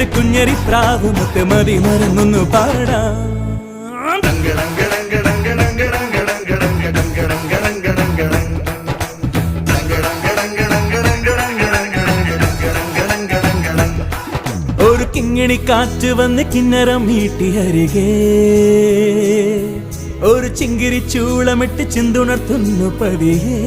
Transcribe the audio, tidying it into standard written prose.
രണ്ട് കുഞ്ഞരി പ്രാവ് മുത്തുമതി മറന്നൊന്നു പാടാം. ഒരു കിങ്ങിണി കാറ്റ് വന്ന് കിന്നരം മീട്ടി അരികെ ഒരു ചിങ്കിരി ചൂളമിട്ട് ചിന്തുണർത്തുന്നു പതിയേ.